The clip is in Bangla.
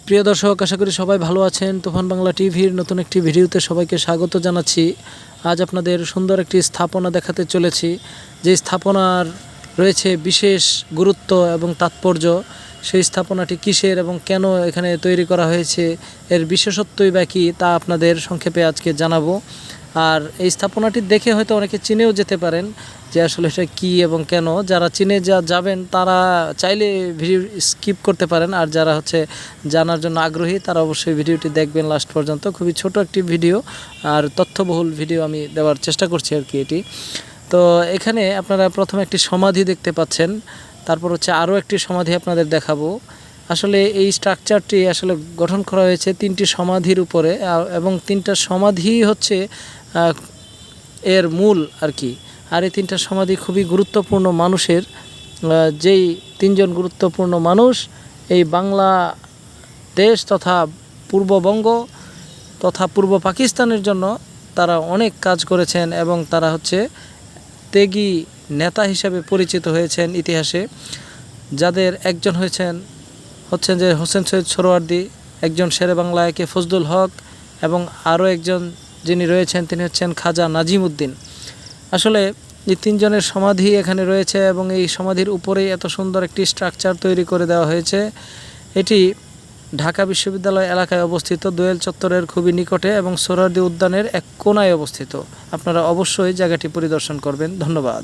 প্রিয় দর্শক, আশা করি সবাই ভালো আছেন। তুফান বাংলা টিভির নতুন একটি ভিডিওতে সবাইকে স্বাগত জানাচ্ছি। আজ আপনাদের সুন্দর একটি স্থাপনা দেখাতে চলেছি, যে স্থাপনার রয়েছে বিশেষ গুরুত্ব এবং তাৎপর্য। সেই স্থাপনাটি কিসের এবং কেন এখানে তৈরি করা হয়েছে, এর বিশেষত্বই বা কী, তা আপনাদের সংক্ষেপে আজকে জানাবো। আর এই স্থাপনাটি দেখে হয়তো অনেকে চিনেও যেতে পারেন যে আসলে এটা কী এবং কেন। যারা চিনে যাবেন তারা চাইলে ভিডিও স্কিপ করতে পারেন, আর যারা জানার জন্য আগ্রহী তারা অবশ্যই ভিডিওটি দেখবেন লাস্ট পর্যন্ত। খুবই ছোট একটি ভিডিও আর তথ্যবহুল ভিডিও আমি দেওয়ার চেষ্টা করছি আর কি এটি। তো এখানে আপনারা প্রথমে একটি সমাধি দেখতে পাচ্ছেন, তারপর আরও একটি সমাধি আপনাদের দেখাবো। আসলে এই স্ট্রাকচারটি আসলে গঠন করা হয়েছে 3টি সমাধির উপরে, এবং 3টা সমাধি এর মূল আর কি। আর এই 3টা সমাধি খুবই গুরুত্বপূর্ণ মানুষের, যেই 3জন গুরুত্বপূর্ণ মানুষ এই বাংলাদেশ তথা পূর্ববঙ্গ তথা পূর্ব পাকিস্তানের জন্য তারা অনেক কাজ করেছেন, এবং তারা ত্যাগী নেতা হিসেবে পরিচিত হয়েছেন ইতিহাসে। যাদের একজন হচ্ছেন যে হোসেন সৈয়দ সোহরাওয়ার্দী, একজন শেরে বাংলা একে ফজলুল হক, এবং আরও একজন যিনি রয়েছেন তিনি হচ্ছেন খাজা নাজিমউদ্দিন। আসলে এই 3 জনের সমাধি এখানে রয়েছে, এবং এই সমাধির উপরেই এত সুন্দর একটি স্ট্রাকচার তৈরি করে দেওয়া হয়েছে। এটি ঢাকা বিশ্ববিদ্যালয় এলাকায় অবস্থিত, দোয়েল চত্বরের খুবই নিকটে, এবং সোহরাওয়ার্দী উদ্যানের এক কোনায় অবস্থিত। আপনারা অবশ্যই জায়গাটি পরিদর্শন করবেন। ধন্যবাদ।